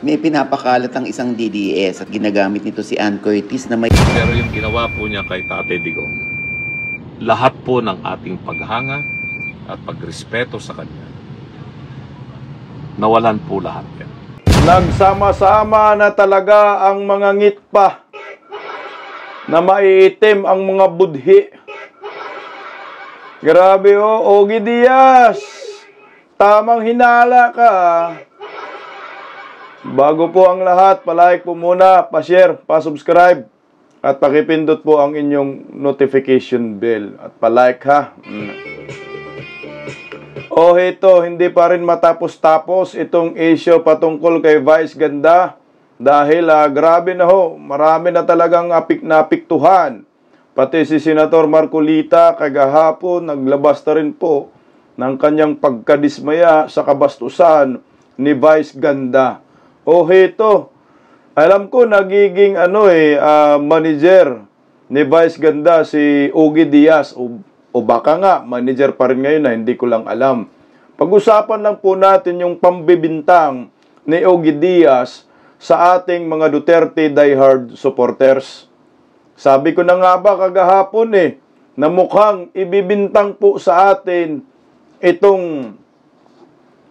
May pinapakalat ang isang DDS at ginagamit nito si Ann Curtis na may... Pero yung ginawa po niya kay Tate Digong, lahat po ng ating paghanga at pagrespeto sa kanya, nawalan po lahat yan. Nagsama-sama na talaga ang mga ngitpa na maiitim ang mga budhi. Grabe Ogie Diaz, tamang hinala ka. Bago po ang lahat, palike po muna, pa-share, pa-subscribe, at pakipindot po ang inyong notification bell. At palike ha. Ito, hindi pa rin matapos-tapos itong issue patungkol kay Vice Ganda. Dahil grabe na marami na talagang napiktuhan. Pati si Senator Marcolita kagahapon naglabas na rin po ng kanyang pagkadismaya sa kabastusan ni Vice Ganda. Ito, alam ko nagiging manager ni Vice Ganda si Ogie Diaz o baka nga manager pa rin ngayon na hindi ko lang alam. Pag-usapan lang po natin yung pambibintang ni Ogie Diaz sa ating mga Duterte diehard supporters. Sabi ko na nga ba kagahapon na mukhang ibibintang po sa atin itong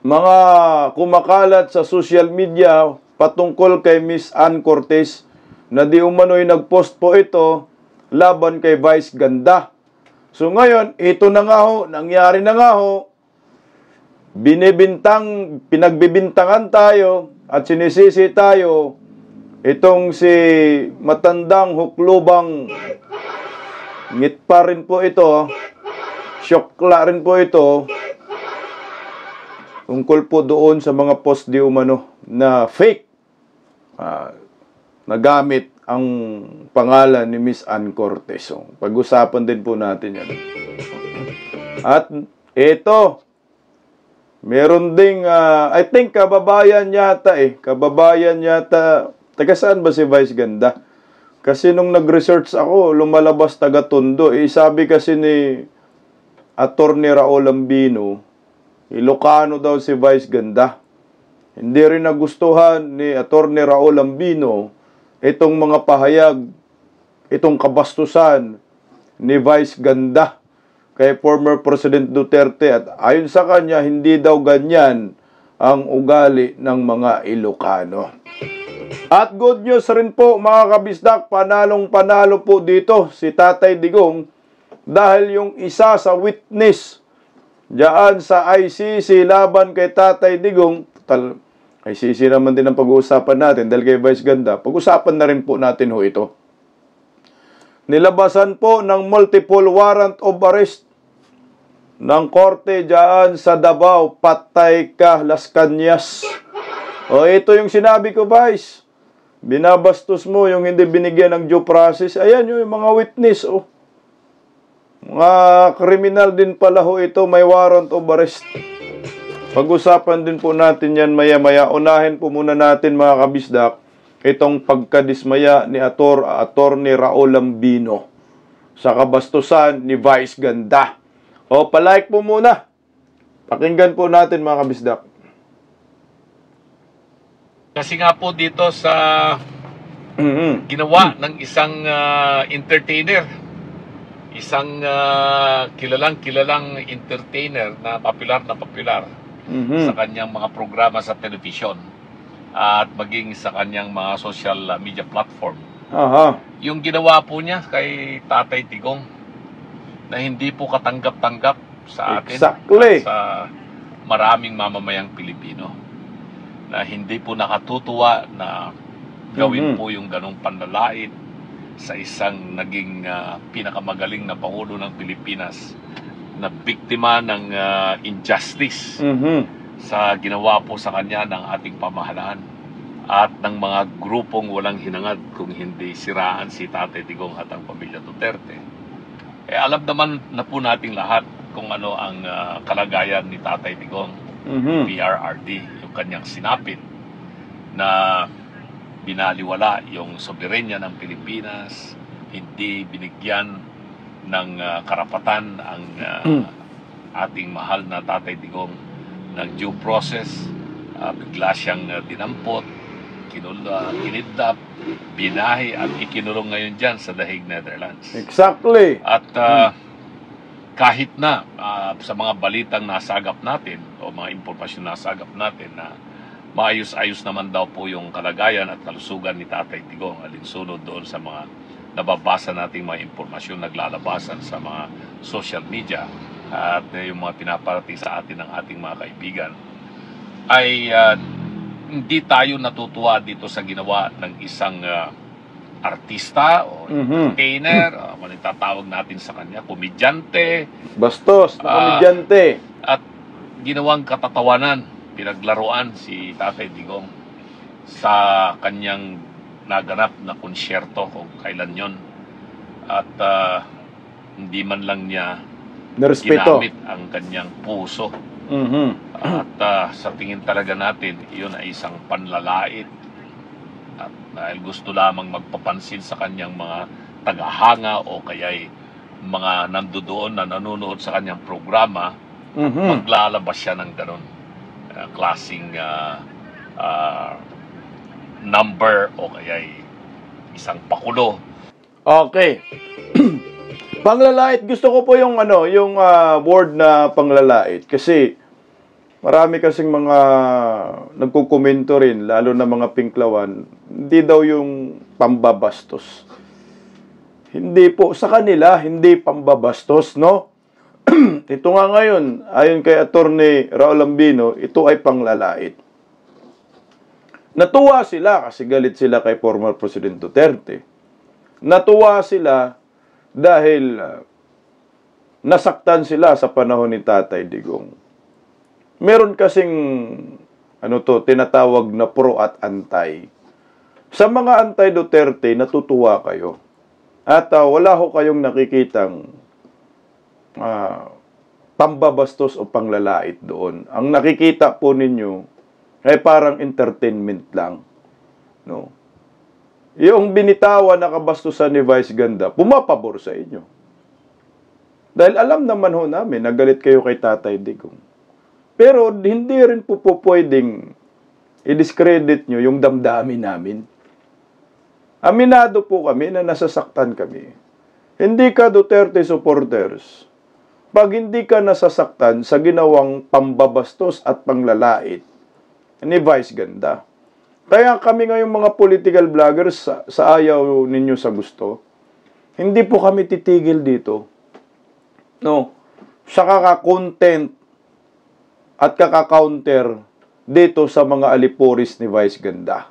mga kumakalat sa social media patungkol kay Miss Ann Curtis na di umano'y nagpost po ito laban kay Vice Ganda. So ngayon, ito na nga nangyari na nga pinagbibintangan tayo at sinisisi tayo itong si matandang huklubang ngitpa rin po ito, syokla rin po ito, tungkol po doon sa mga post di umano na fake nagamit ang pangalan ni Miss Ann Curtis. So, pag-usapan din po natin yan. At ito, meron ding, I think kababayan yata taga saan ba si Vice Ganda? Kasi nung nag-research ako, lumalabas taga Tondo. Sabi kasi ni Attorney Raul Ambino, Ilocano daw si Vice Ganda. Hindi rin nagustuhan ni Attorney Raul Ambino itong mga pahayag, itong kabastusan ni Vice Ganda kay former President Duterte. At ayon sa kanya, hindi daw ganyan ang ugali ng mga Ilocano. At good news rin po mga kabisdak, panalong-panalo po dito si Tatay Digong dahil yung isa sa witness diyan sa ICC laban kay Tatay Digong, ICC naman din ang pag-uusapan natin dahil kay Vice Ganda, pag-usapan na rin po natin ito. Nilabasan po ng multiple warrant of arrest ng korte diyan sa Davao, Patay ka, Las Cañas. Ito yung sinabi ko, Vice. Binabastos mo yung hindi binigyan ng due process. Ayan yung mga witness, Mga kriminal din pala ito, may warrant of arrest. Pag-usapan din po natin yan maya-maya. Unahin po muna natin mga kabisdak, itong pagkadismaya ni Attorney Raul Ambino sa kabastusan ni Vice Ganda. Palike po muna. Pakinggan po natin mga kabisdak. Kasi nga po dito sa ginawa ng isang entertainer, isang kilalang entertainer na popular sa kanyang mga programa sa television at maging sa kanyang mga social media platform. Yung ginawa po niya kay Tatay Digong na hindi po katanggap-tanggap sa atin at sa maraming mamamayang Pilipino, na hindi po nakatutuwa na gawin po yung ganong panlalait sa isang naging pinakamagaling na Pangulo ng Pilipinas na biktima ng injustice sa ginawa po sa kanya ng ating pamahalaan at ng mga grupong walang hinangad kung hindi siraan si Tatay Digong at ang pamilya Duterte. Alam naman na po nating lahat kung ano ang kalagayan ni Tatay Digong, PRRD, yung kanyang sinapit na binaliwala yung soberenya ng Pilipinas, hindi binigyan ng karapatan ang ating mahal na Tatay Digong ng due process, bigla siyang dinampot kinidnap, binahi at ikinulong ngayon dyan sa The Hague, Netherlands. Exactly. At kahit na sa mga balitang nasagap natin o mga impormasyon nasagap natin na maayos-ayos naman daw po yung kalagayan at kalusugan ni Tatay Digong, alinsunod doon sa mga nababasa nating mga impormasyon naglalabasan sa mga social media at yung mga pinaparating sa atin ng ating mga kaibigan, ay hindi tayo natutuwa dito sa ginawa ng isang artista o entertainer, manitatawag natin sa kanya, komedyante. Bastos na komedyante. At ginawang katatawanan, pinaglaruan si Tatay Digong sa kanyang naganap na konsyerto kung kailan yon. At hindi man lang niya Nerespeto. ginamit ang kanyang puso. At sa tingin talaga natin, iyon ay isang panlalait. At dahil gusto lamang magpapansin sa kanyang mga tagahanga o kaya'y mga nandoon na nanonood sa kanyang programa, maglalabas siya ng ganun klaseng number o kaya'y isang pakulo. Okay. Panglalait, gusto ko po yung word na panglalait kasi marami kasing mga nagkukomento rin, lalo na mga pinklawan, hindi daw yung pambabastos. Hindi po, sa kanila, hindi pambabastos, no? Ito nga ngayon, ayon kay Attorney Raul Ambino, ito ay panglalait. Natuwa sila kasi galit sila kay former President Duterte. Natuwa sila dahil nasaktan sila sa panahon ni Tatay Digong. Meron kasing tinatawag na pro at anti. Sa mga anti-Duterte, natutuwa kayo. At wala ho kayong nakikitang pambabastos o panglalait doon. Ang nakikita po ninyo ay parang entertainment lang. No? Yung binitawan na kabastusan ni Vice Ganda, pumapabor sa inyo. Dahil alam naman ho namin, nagalit kayo kay Tatay Digong. Pero hindi rin po pwedeng i-discredit nyo yung damdamin namin. Aminado po kami na nasasaktan kami. Hindi ka Duterte supporters pag hindi ka nasasaktan sa ginawang pambabastos at panglalait ni Vice Ganda. Kaya kami ngayong mga political vloggers sa ayaw ninyo sa gusto, hindi po kami titigil dito. No, sa kaka-content at kaka-counter dito sa mga alipuris ni Vice Ganda.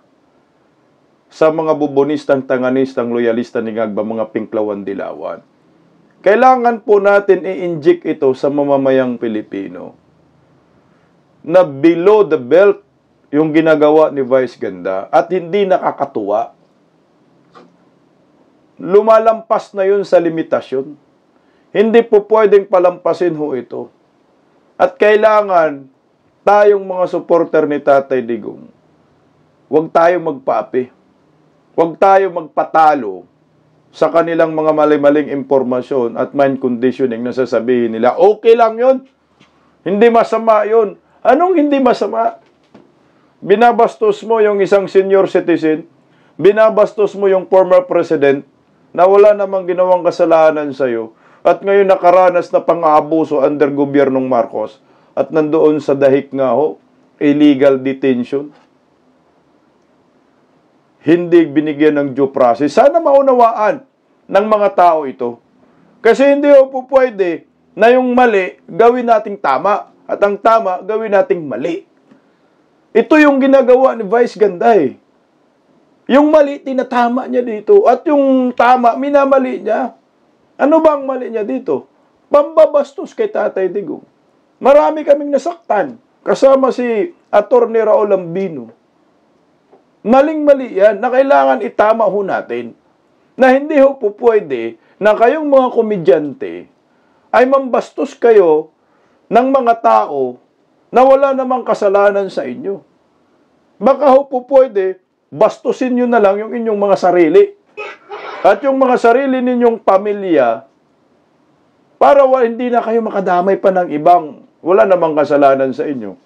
Sa mga bubonistang, tanganistang, loyalista ni Ngagba, mga pinklawan dilawan. Kailangan po natin i-inject ito sa mamamayang Pilipino na below the belt yung ginagawa ni Vice Ganda at hindi nakakatuwa. Lumalampas na yun sa limitasyon. Hindi po pwedeng palampasin ho ito. At kailangan tayong mga supporter ni Tatay Digong, huwag tayong magpaapi. Huwag tayong magpatalo sa kanilang mga mali-maling impormasyon at mind conditioning na sasabihin nila, okay lang yun. Hindi masama yun. Anong hindi masama? Binabastos mo yung isang senior citizen, binabastos mo yung former president na wala namang ginawang kasalanan sa'yo, at ngayon nakaranas na pang-aabuso under gobyernong Marcos at nandoon sa dahik nga ho, illegal detention. Hindi binigyan ng due process. Sana maunawaan ng mga tao ito. Kasi hindi ho po pwede na yung mali gawin nating tama at ang tama gawin nating mali. Ito yung ginagawa ni Vice Ganda eh. Yung mali, tinatama niya dito. At yung tama, minamali niya. Ano ba ang mali niya dito? Pambabastos kay Tatay Digong. Marami kaming nasaktan. Kasama si Attorney Raul Ambino. Maling-mali yan na kailangan itama ho natin. Na hindi ho po pwede na kayong mga komedyante ay mambastos kayo ng mga tao na wala namang kasalanan sa inyo. Baka ho po pwede, bastusin nyo na lang yung inyong mga sarili. At yung mga sarili ninyong pamilya, para hindi na kayo makadamay pa ng ibang wala namang kasalanan sa inyo.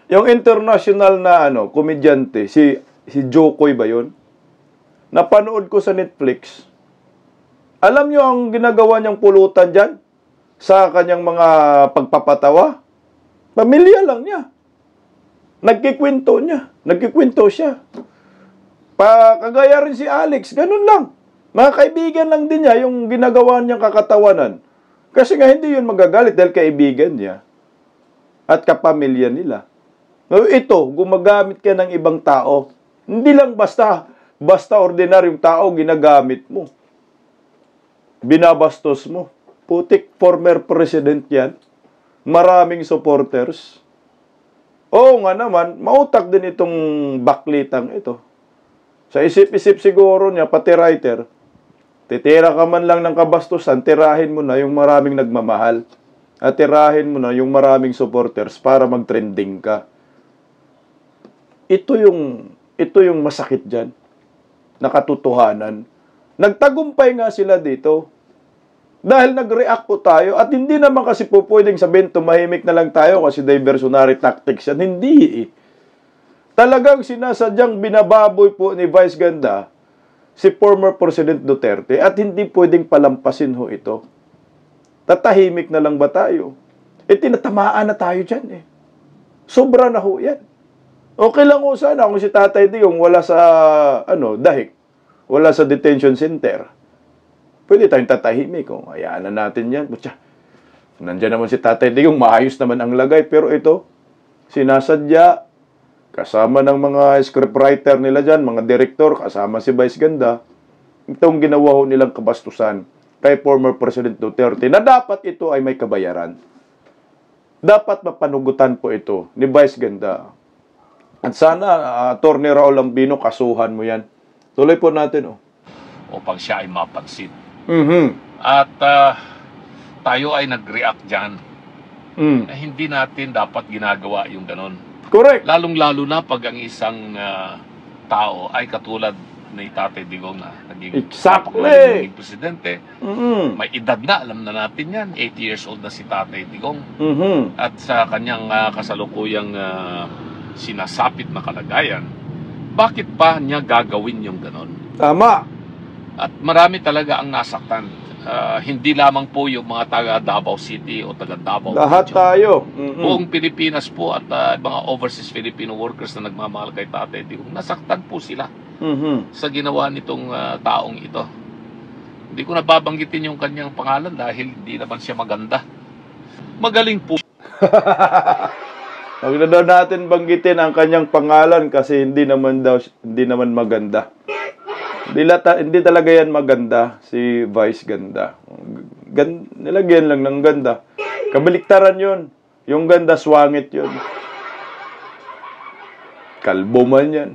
Yung international na komedyante, si Jokoy ba yun? Napanood ko sa Netflix. Alam nyo ang ginagawa niyang pulutan dyan? Sa kanyang mga pagpapatawa? Pamilya lang niya. Nagkikwento siya. Kagaya rin si Alex, ganun lang. Mga kaibigan lang din niya yung ginagawa niyang kakatawanan. Kasi nga hindi yun magagalit dahil kaibigan niya at kapamilya nila. Ito, gumagamit ka ng ibang tao. Hindi lang basta ordinaryong tao ginagamit mo. Binabastos mo. Putik, former president yan. Maraming supporters. Oo nga naman, mautak din itong baklitang ito. Sa isip-isip siguro niya, pati writer, titira ka man lang ng kabastusan, tirahin mo na yung maraming nagmamahal. At tirahin mo na yung maraming supporters para mag-trending ka. Ito yung masakit dyan. Nakatotohanan. Nagtagumpay nga sila dito. Dahil nag-react po tayo at hindi naman kasi po pwedeng sabihin tumahimik na lang tayo kasi diversionary tactics yan. Hindi eh. Talagang sinasadyang binababoy po ni Vice Ganda si former President Duterte at hindi pwedeng palampasin ho ito. Tatahimik na lang ba tayo? Tinatamaan na tayo dyan eh. Sobra na ho yan. Okay lang ho sana kung si Tatay Digong wala sa dahig. Wala sa detention center. Pwede tayong tatahimik. Kung hayaan na natin yan. Butya, nandiyan naman si Tatay Digong, maayos naman ang lagay. Pero ito, sinasadya, kasama ng mga scriptwriter nila dyan, mga direktor, kasama si Vice Ganda, itong ginawa ho nilang kabastusan kay former President Duterte na dapat ito ay may kabayaran. Dapat mapanugutan po ito ni Vice Ganda. At sana, Atty. Raul Lambino, kasuhan mo yan. Tuloy po natin, upang siya ay mapansin. Mm-hmm. At tayo ay nag-react dyan. Na hindi natin dapat ginagawa yung ganon. Correct. Lalong-lalo na pag ang isang tao ay katulad ni Tatay Digong na naging Exactly. presidente. Mm-hmm. May edad na, alam na natin yan. 80 years old na si Tatay Digong. Mm-hmm. At sa kanyang kasalukuyang sinasapit na kalagayan, bakit pa niya gagawin yung ganon? Tama. At marami talaga ang nasaktan. Hindi lamang po yung mga taga Davao City o taga Davao Lahat Region. tayo. Mm-hmm. Buong Pilipinas po at mga overseas Filipino workers na nagmamahal kay Tatay Digong, nasaktan po sila sa ginawa nitong taong ito. Hindi ko nababanggitin yung kanyang pangalan dahil hindi naman siya maganda. Magaling po. Huwag na daw natin banggitin ang kanyang pangalan kasi hindi naman maganda. Hindi talaga yan maganda, si Vice Ganda. Nilagyan lang ng ganda. Kabaliktaran yun. Yung ganda, swangit yun. Kalbo man yan.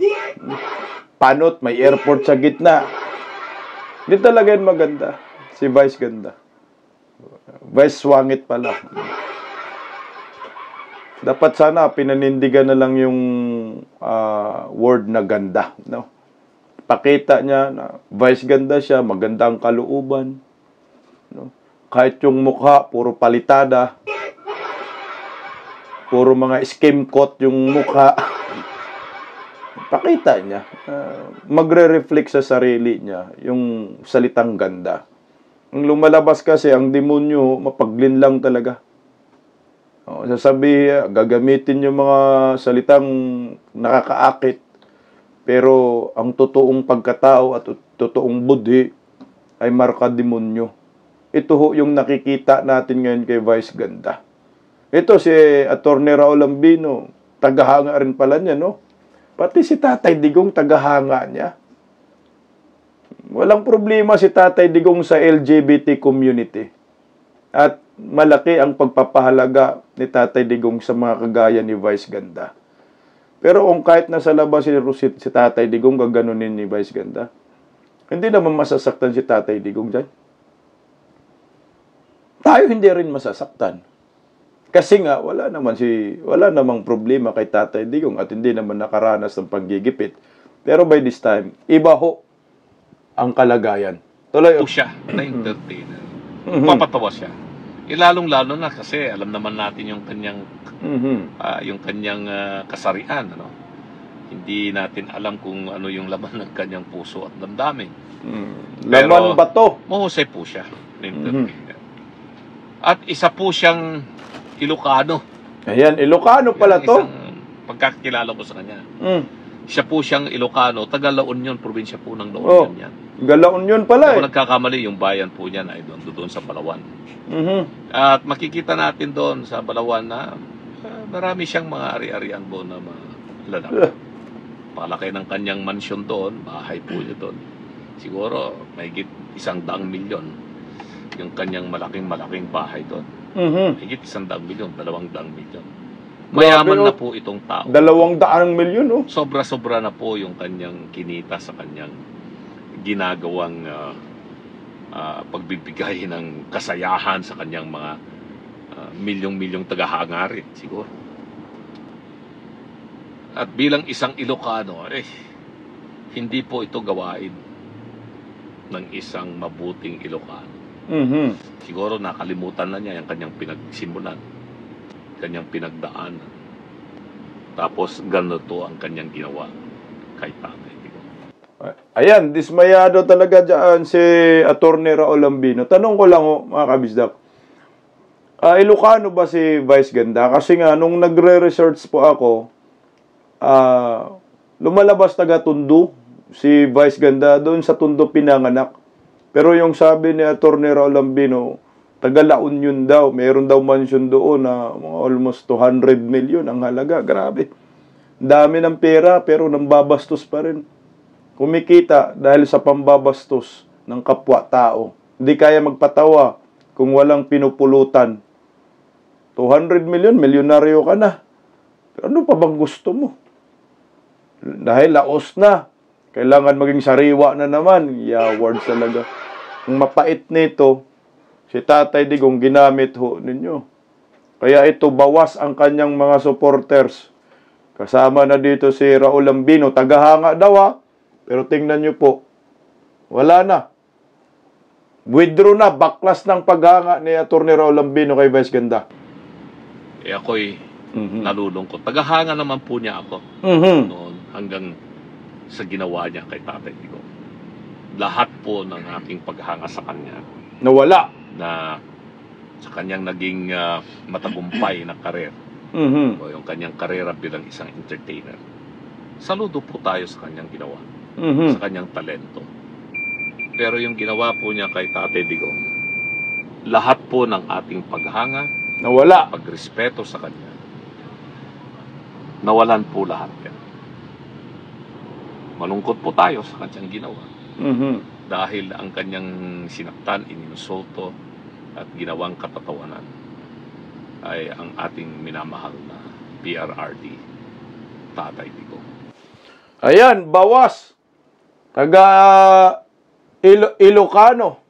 Panot, may airport sa gitna. Hindi talaga yan maganda, si Vice Ganda. Vice swangit pala. Dapat sana pinanindigan na lang yung word na ganda, no? Pakita niya na Vice Ganda siya, maganda ang kalooban. No? Kahit yung mukha, puro palitada. Puro mga skim coat yung mukha. Pakita niya. Magre-reflect sa sarili niya yung salitang ganda. Ang lumalabas kasi, ang demonyo, mapaglin lang talaga. Sasabihin, gagamitin yung mga salitang nakakaakit. Pero ang totoong pagkatao at totoong budhi ay marka demonyo. Ito ho yung nakikita natin ngayon kay Vice Ganda. Ito si Atty. Raul Lambino, tagahanga rin pala niya, no? Pati si Tatay Digong tagahanga niya. Walang problema si Tatay Digong sa LGBT community. At malaki ang pagpapahalaga ni Tatay Digong sa mga kagaya ni Vice Ganda. Pero kung kahit nasa labas si Tatay Digong, gaganunin ni Vice Ganda, hindi naman masasaktan si Tatay Digong dyan. Tayo hindi rin masasaktan. Kasi nga, wala namang problema kay Tatay Digong at hindi naman nakaranas ng panggigipit. Pero by this time, iba ho ang kalagayan. Tuloy. Siya na entertainer. Papatawa siya. Lalong-lalo na kasi alam naman natin yung kanyang Mhm. kasarian, ano. Hindi natin alam kung ano yung laman ng kanyang puso at damdamin. Laman ba to? Mahusay po siya na entertainer. At isa po siyang Ilocano. Ayan, Ilocano pala Yan, to. isang pagkakilala ko sa kanya. Mm. Siya po siyang Ilocano, taga La Union, probinsya po ng La Oh, Union yan. Galaon yun pala Kung eh. nagkakamali, yung bayan po niyan ay doon sa Balawan. Mhm. At makikita natin doon sa Balawan na marami siyang mga ari-arian doon na mga lalaki. Palaki ng kanyang mansyon doon, bahay po niya doon. Siguro, mahigit 100 milyon yung kanyang malaking bahay doon. Mhm. Mahigit 100 milyon, 200 milyon. Mayaman Grabe, na po itong tao. 200 milyon, oh. Sobra-sobra na po yung kanyang kinita sa kanyang ginagawang pagbibigay ng kasayahan sa kanyang mga milyong-milyong tagahangarit siguro. At bilang isang Ilocano, hindi po ito gawain ng isang mabuting Ilocano. Mhm. Siguro nakalimutan na niya yung kanyang pinagsimulan, kanyang pinagdaanan. Tapos ganito ang kanyang ginawa kay Tatay Digong. Ayan, dismayado talaga dyan si Atty. Raul Lambino. Tanong ko lang, mga kabisdak. Ilocano ba si Vice Ganda? Kasi nga, nung nagre-research po ako, lumalabas taga Tondo si Vice Ganda. Doon sa Tondo pinanganak. Pero yung sabi ni Atty. Raul Lambino, taga La Union daw. Meron daw mansion doon na almost 200 million ang halaga. Grabe. Dami ng pera pero nambabastos pa rin. Kumikita dahil sa pambabastos ng kapwa-tao. Hindi kaya magpatawa kung walang pinupulutan. 200 million, milyonaryo ka na. Pero ano pa bang gusto mo? Dahil laos na. Kailangan maging sariwa na naman. Yawards talaga. Ang mapait nito, si Tatay Digong ginamit ho ninyo. Kaya ito, bawas ang kanyang mga supporters. Kasama na dito si Raul Lambino. Tagahanga daw pero tingnan nyo po, wala na. Withdraw na, baklas ng paghanga ni Atty. Raul Lambino kay Vice Ganda. Ako'y nalulungkot. Tagahanga naman po niya ako noon hanggang sa ginawa niya kay Tatay Digong. Lahat po ng aking paghanga sa kanya Nawala. na sa kanyang naging matagumpay na karir o yung kanyang karera bilang isang entertainer. Saludo po tayo sa kanyang ginawa. Sa kanyang talento. Pero yung ginawa po niya kay Tatay Digong, lahat po ng ating paghanga, Nawala. pagrespeto sa kanya, nawalan po lahat yan. Malungkot po tayo sa kanyang ginawa. Dahil ang kanyang sinaktan, ininsulto, at ginawang katatawanan ay ang ating minamahal na PRRD, Tatay Digong. Ayan, bawas. Taga Ilocano.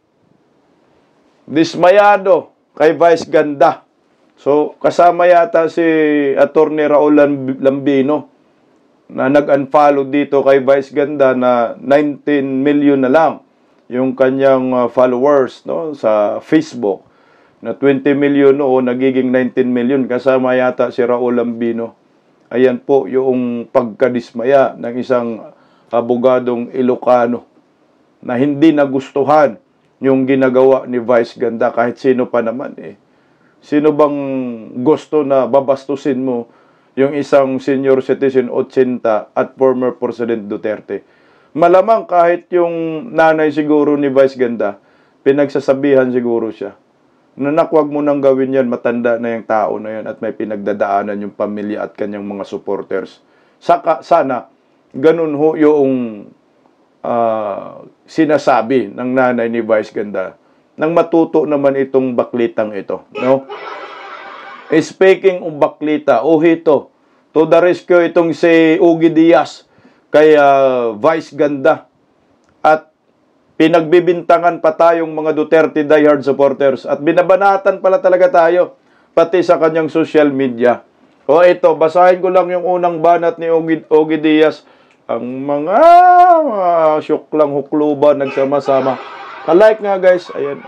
Dismayado kay Vice Ganda. So, kasama yata si Atty. Raul Lambino na nag-unfollow dito kay Vice Ganda na 19 million na lang yung kanyang followers, no, sa Facebook. Na 20 million nagiging 19 million. Kasama yata si Raul Lambino. Ayan po yung pagkadismaya ng isang abogadong Ilocano na hindi nagustuhan yung ginagawa ni Vice Ganda kahit sino pa naman eh. Sino bang gusto na babastusin mo yung isang senior citizen 80 at former President Duterte? Malamang kahit yung nanay siguro ni Vice Ganda, pinagsasabihan siguro siya. Nanakwag mo nang gawin yan, matanda na yung tao na yan at may pinagdadaanan yung pamilya at kanyang mga supporters. Sana, ganun ho yung sinasabi ng nanay ni Vice Ganda nang matuto naman itong baklitang ito. No? Speaking of baklita, hito, to the rescue itong si Ogie Diaz kay Vice Ganda at pinagbibintangan pa tayong mga Duterte diehard supporters at binabanatan pala talaga tayo pati sa kanyang social media. O ito, basahin ko lang yung unang banat ni Ogie Diaz. Ang mga syuklang hukluban nagsama-sama. Ka-like nga guys. Ayan.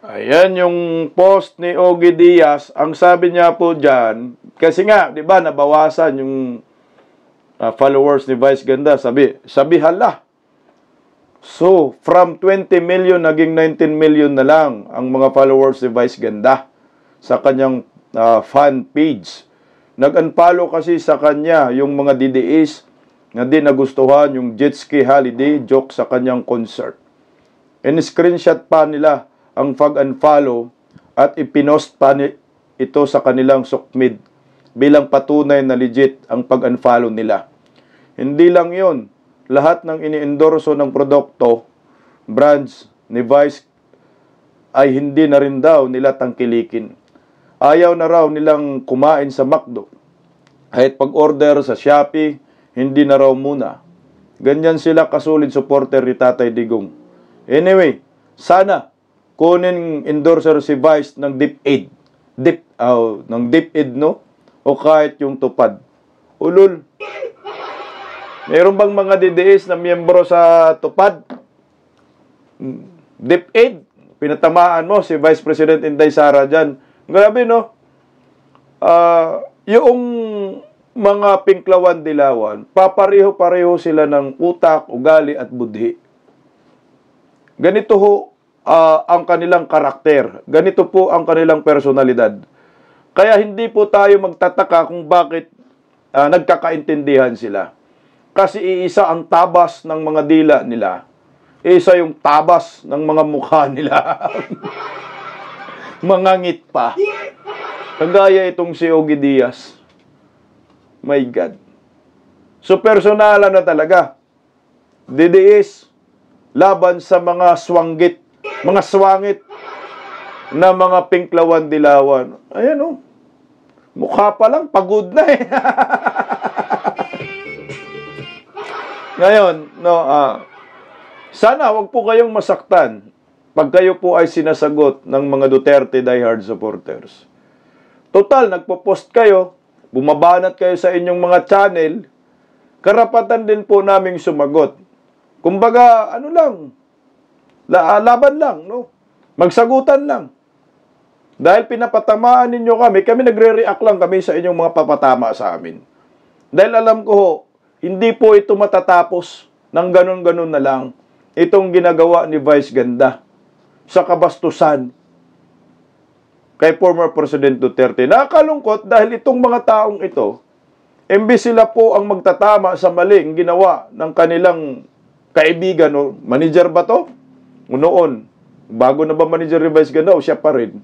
Ayan yung post ni Ogie Diaz. Ang sabi niya po dyan, kasi nga, di ba, nabawasan yung followers ni Vice Ganda. Sabi hala. So, from 20 million, naging 19 million na lang ang mga followers ni Vice Ganda sa kanyang fan page. Nag-unfollow kasi sa kanya yung mga DDS na di nagustuhan yung jet ski holiday joke sa kanyang concert. In-screenshot pa nila ang pag-unfollow at ipinost pa ito sa kanilang sukmid bilang patunay na legit ang pag-unfollow nila. Hindi lang yon, lahat ng ini-endorso ng produkto, brands ni Vice ay hindi na rin daw nila tangkilikin. Ayaw na raw nilang kumain sa McDo. Kahit pag-order sa Shopee, hindi na raw muna. Ganyan sila kasulid supporter ni Tatay Digong. Anyway, sana kunin endorser si Vice ng DepEd. Ng DepEd, no? O kahit yung tupad. Ulul. Meron bang mga DDS na miyembro sa tupad? DepEd. Pinatamaan mo si Vice President Inday Sara dyan. Grabe, no? Yung mga pinklawan dilawan, papareho-pareho sila ng utak, ugali at budhi. Ganito ho ang kanilang karakter. Ganito po ang kanilang personalidad. Kaya hindi po tayo magtataka kung bakit nagkakaintindihan sila. Kasi iisa ang tabas ng mga dila nila. Isa yung tabas ng mga mukha nila. Mangangit pa. Kagaya itong si Ogie Diaz. My God. So personalan na talaga. DDS laban sa mga swangit na mga pinklawan dilawan. Ayan o. Mukha pa lang, pagod na eh. Ngayon, no, sana wag po kayong masaktan pag kayo po ay sinasagot ng mga Duterte diehard supporters. Total, nagpo-post kayo, bumabanat kayo sa inyong mga channel, karapatan din po naming sumagot. Kumbaga, ano lang, laban lang, no? Magsagutan lang. Dahil pinapatamaan ninyo kami nagre-react lang kami sa inyong mga papatama sa amin. Dahil alam ko ho, hindi po ito matatapos ng ganun-ganun na lang itong ginagawa ni Vice Ganda sa kabastusan kay former President Duterte. Nakakalungkot dahil itong mga taong ito, imbis sila po ang magtatama sa maling ginawa ng kanilang kaibigan o manager ba to? Noon, bago na ba manager ni Vice Ganda o siya pa rin,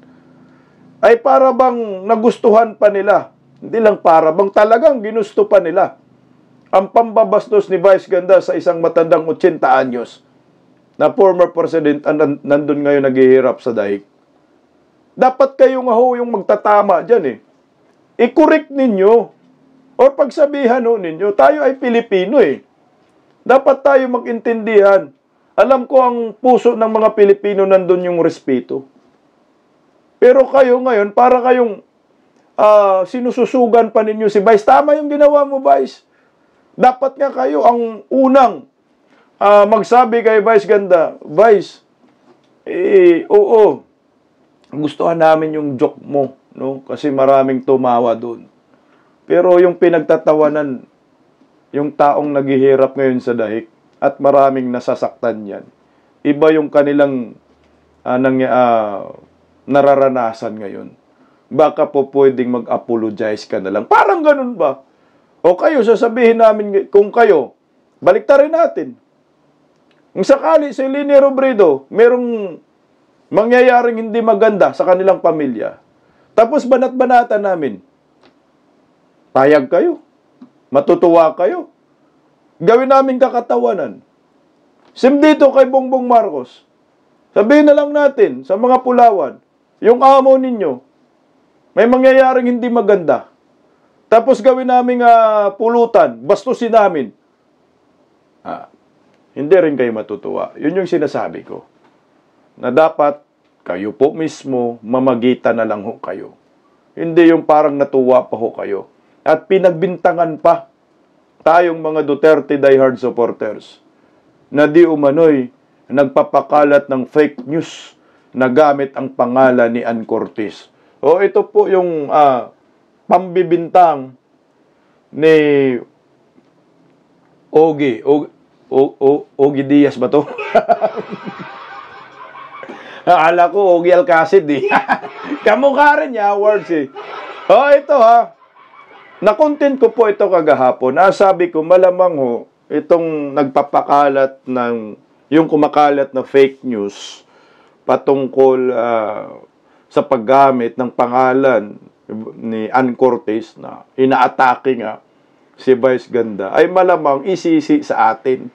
ay para bang nagustuhan pa nila. Hindi lang para bang talagang ginusto pa nila ang pambabastos ni Vice Ganda sa isang matandang 80 anyos na former president nandun ngayon naghihirap sa daig. Dapat kayo nga ho yung magtatama dyan eh. I-correct ninyo o pagsabihan ho ninyo, tayo ay Pilipino eh. Dapat tayo magintindihan. Alam ko ang puso ng mga Pilipino nandun yung respeto. Pero kayo ngayon, para kayong sinususugan pa ninyo si Vice. Tama yung ginawa mo, Vice. Dapat nga kayo ang unang magsabi kay Vice Ganda, Vice, oo, gustuhan namin yung joke mo, no? Kasi maraming tumawa doon. Pero yung pinagtatawanan, yung taong naghihirap ngayon sa dahig, at maraming nasasaktan yan. Iba yung kanilang nararanasan ngayon. Baka po pwedeng mag-apologize ka na lang. Parang ganun ba? O kayo, sasabihin namin, kung kayo, baliktarin natin. Kung sakali si Leni Robredo, merong mangyayaring hindi maganda sa kanilang pamilya, tapos banat-banatan namin, payag kayo, matutuwa kayo, gawin namin kakatawanan. Sim dito kay Bongbong Marcos, sabihin na lang natin sa mga Pulawan, yung amo ninyo, may mangyayaring hindi maganda, tapos gawin namin pulutan, bastusin namin. Hindi rin kayo matutuwa. Yun yung sinasabi ko. Na dapat kayo po mismo mamagitan na lang ho kayo. Hindi yung parang natuwa pa ho kayo. At pinagbintangan pa tayong mga Duterte diehard supporters na di umano'y nagpapakalat ng fake news na gamit ang pangalan ni Ann Curtis. O ito po yung pambibintang ni Ogie Diaz ba to? Akala ko Ogie Alcacid eh. Kamukha rin niya, awards eh. O ito ha, na-content ko po ito kagahapon. Sabi ko malamang ho, itong nagpapakalat ng, yung kumakalat na fake news patungkol sa paggamit ng pangalan ni Ann Curtis na inaatake nga si Vice Ganda, ay malamang isisi sa atin.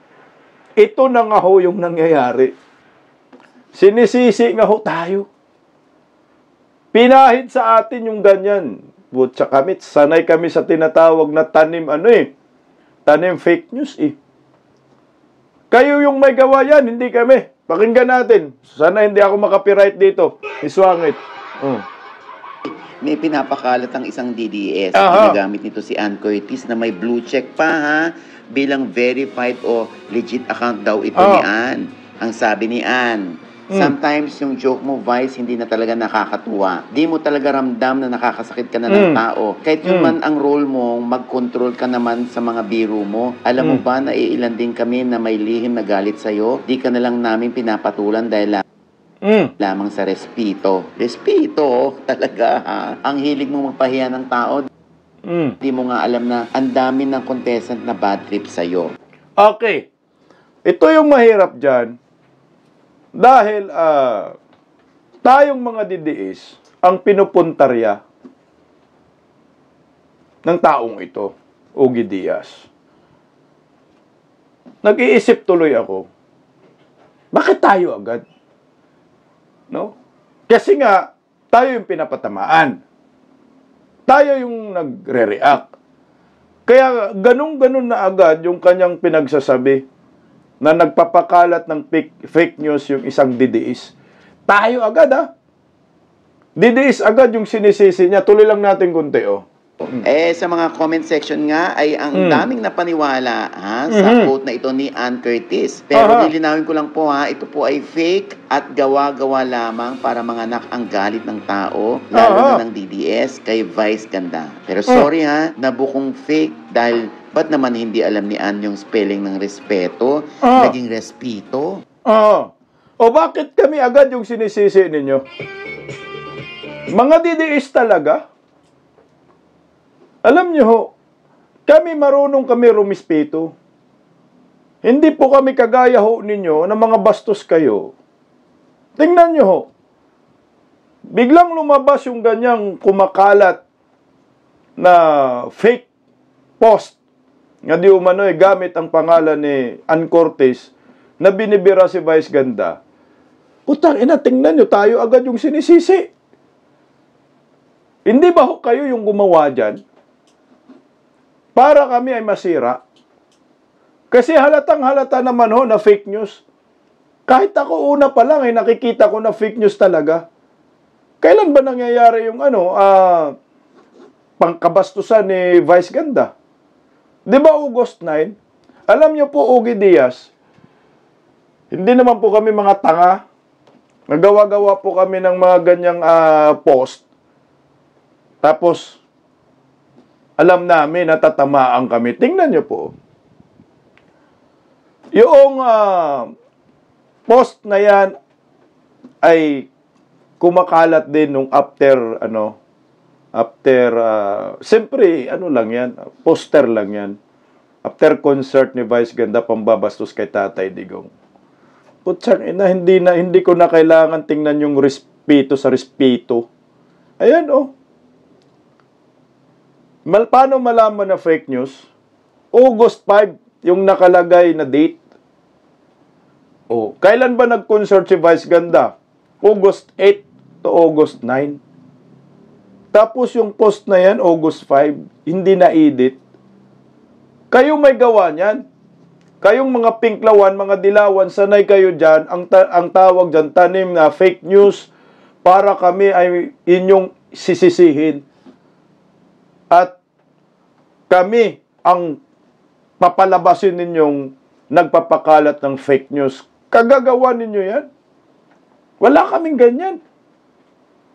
Ito na nga ho yung nangyayari. Sinisisi nga ho tayo. Pinahid sa atin yung ganyan. Butsa kami, sanay kami sa tinatawag na tanim, tanim fake news eh. Kayo yung may gawa yan, hindi kami. Pakinggan natin. Sana hindi ako makapiright dito. Iswangit. May pinapakalat ang isang DDS. Aha. Ginagamit nito si Ann Curtis na may blue check pa ha, bilang verified o legit account daw ito ni Ann. Ang sabi ni Ann, sometimes yung joke mo, Vice, hindi na talaga nakakatuwa. Di mo talaga ramdam na nakakasakit ka na ng tao. Kahit yun man ang role mo, mag-control ka naman sa mga biro mo. Alam mo ba na iilan din kami na may lihim na galit sa'yo? Di ka na lang namin pinapatulan dahil lamang sa respeto. Respeto, talaga ha. Ang hilig mo magpahiya ng tao, di mo nga alam na ang dami ng contestant na bad trip sa'yo. Okay. Ito yung mahirap dyan. Dahil tayong mga DDS ang pinupuntarya ng taong ito, Ogie Diaz. Nag-iisip tuloy ako, bakit tayo agad? No? Kasi nga, tayo yung pinapatamaan. Tayo yung nagre-react. Kaya ganun-ganun na agad yung kanyang pinagsasabi na nagpapakalat ng fake news yung isang DDS. Tayo agad DDS agad yung sinisisi niya. Tuloy lang natin kunti Sa mga comment section nga ay ang daming napaniwala sa quote na ito ni Ann Curtis. Pero lilinawin ko lang po ito po ay fake at gawa-gawa lamang para manganak ang galit ng tao, lalo na ng DDS kay Vice Ganda. Pero sorry nabukong fake dahil ba't naman hindi alam ni Ann yung spelling ng respeto, naging respito? O bakit kami agad yung sinisisi ninyo? Mga DDS talaga? Alam nyo ho, kami marunong kami rumispeto. Hindi po kami kagaya ho ninyo na mga bastos kayo. Tingnan nyo ho, biglang lumabas yung ganyang kumakalat na fake post nga di umano'y gamit ang pangalan ni Ann Curtis na binibira si Vice Ganda. Putang ina, tingnan nyo, tayo agad yung sinisisi. Hindi ba ho kayo yung gumawa dyan? Para kami ay masira. Kasi halatang-halata naman ho na fake news. Kahit ako una pa lang nakikita ko na fake news talaga. Kailan ba nangyayari yung pangkabastusan ni Vice Ganda? Di ba August 9? Alam niyo po, Ogie Diaz, hindi naman po kami mga tanga. Nagawa-gawa po kami ng mga ganyang post. Tapos, alam namin na tatamaan kami. Tingnan niyo po. Yung post na yan ay kumakalat din nung after, siyempre, lang yan, poster lang yan. After concert ni Vice Ganda, pambabastos kay Tatay Digong. Putsang ina, hindi ko na kailangan tingnan yung respeto sa respeto. Ayan, paano malaman na fake news? August 5, yung nakalagay na date. Kailan ba nag-concert si Vice Ganda? August 8 to August 9. Tapos yung post na yan, August 5, hindi na-edit. Kayo may gawa niyan. Kayong mga pinklawan, mga dilawan, sanay kayo dyan. Ang tawag dyan, tanim na fake news para kami ay inyong sisisihin. At kami ang papalabasin ninyong nagpapakalat ng fake news. Kagagawa ninyo yan. Wala kaming ganyan.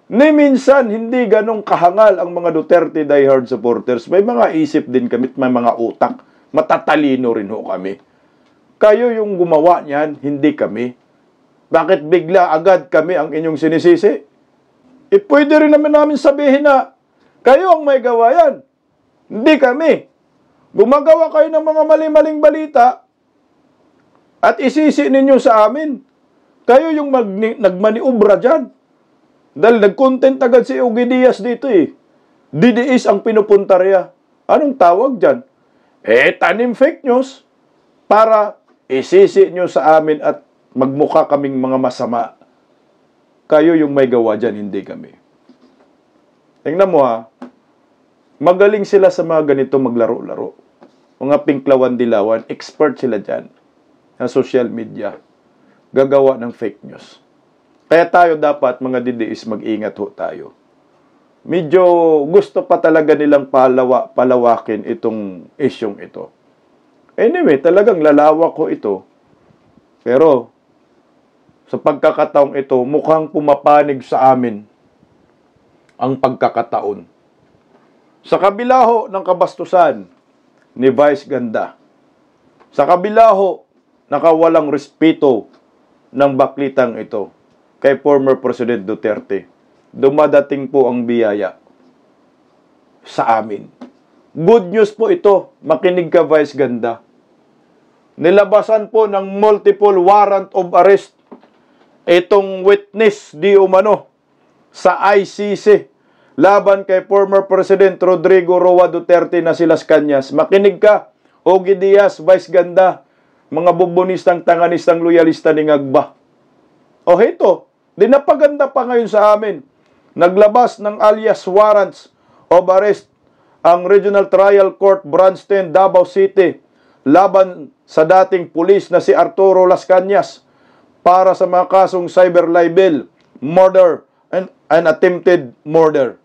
Ni minsan, hindi ganong kahangal ang mga Duterte diehard supporters. May mga isip din kami, may mga utak. Matatalino rin ho kami. Kayo yung gumawa niyan, hindi kami. Bakit bigla agad kami ang inyong sinisisi? Pwede rin namin sabihin na kayo ang may gawa yan. Hindi kami. Gumagawa kayo ng mga mali-maling balita at isisi ninyo sa amin. Kayo yung nagmaniubra dyan. Dahil nag-content agad si Ugi Diaz dito eh. DDS ang pinupuntarya. Anong tawag dyan? Tanim fake news para isisi nyo sa amin at magmukha kaming mga masama. Kayo yung may gawa dyan, hindi kami. Tingnan mo ha, magaling sila sa mga ganito maglaro-laro. Mga pinklawan-dilawan, expert sila dyan sa social media. Gagawa ng fake news. Kaya tayo dapat, mga DDS, mag-ingat ho tayo. Medyo gusto pa talaga nilang palawakin itong isyong ito. Anyway, talagang lalawak ko ito. Pero, sa pagkakataong ito, mukhang pumapanig sa amin ang pagkakataon. Sa kabila ho ng kabastusan ni Vice Ganda, sa kabila ho nakawalang respeto ng baklitang ito kay former President Duterte, dumadating po ang biyaya sa amin. Good news po ito, makinig ka Vice Ganda. Nilabasan po ng multiple warrant of arrest itong witness di umano sa ICC laban kay former President Rodrigo Roa Duterte na si Las Cañas. Makinig ka, Ugi Diaz, Vice Ganda, mga bubunistang, tanganistang, loyalista ni Ngagba. O ito, dinapaganda pa ngayon sa amin. Naglabas ng alias warrants of arrest ang Regional Trial Court Branch 10 Davao City laban sa dating pulis na si Arturo Las Cañas para sa mga kasong cyber libel, murder, and attempted murder.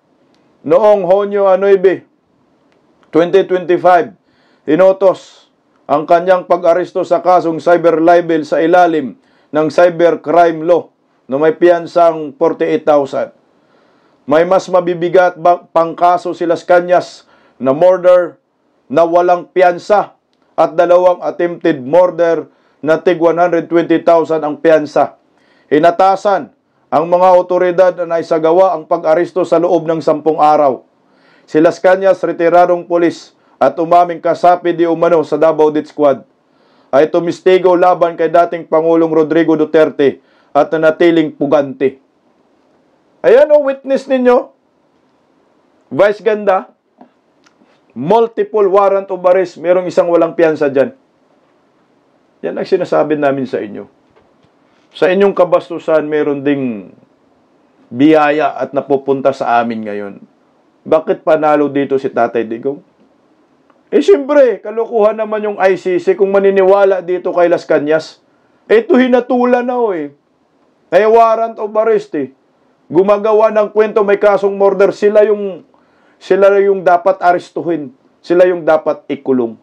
Noong Hunyo 9, 2025, inotos ang kanyang pag-aresto sa kasong cyber libel sa ilalim ng cybercrime law na may piyansang 48,000. May mas mabibigat pang kaso si Las Cañas na murder na walang piyansa at 2 attempted murder na tig 120,000 ang piyansa. Inatasan ang mga otoridad na isagawa ang pag-aresto sa loob ng 10 araw. Si Las Cañas, retiradong pulis at umaming kasapi di umano sa Davao Death Squad, ay tumistigo laban kay dating Pangulong Rodrigo Duterte at nanatiling pugante. Ayan o, witness ninyo, Vice Ganda, multiple warrant of arrest, merong isang walang piyansa dyan. Yan ang sinasabi namin sa inyo. Sa inyong kabastusan, meron ding biyaya at napupunta sa amin ngayon. Bakit panalo dito si Tatay Digong? Siyempre, kalukuhan naman yung ICC kung maniniwala dito kay Las Cañas. Ito hinatulan na May warrant of arrest Gumagawa ng kwento, may kasong murder. Sila yung dapat arestuhin. Sila yung dapat ikulong.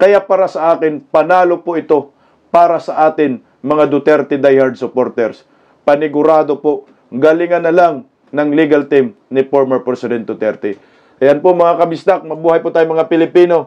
Kaya para sa akin, panalo po ito para sa atin, mga Duterte diehard supporters. Panigurado po, galingan na lang ng legal team ni former President Duterte. Ayan po mga kabisdak, mabuhay po tayo mga Pilipino.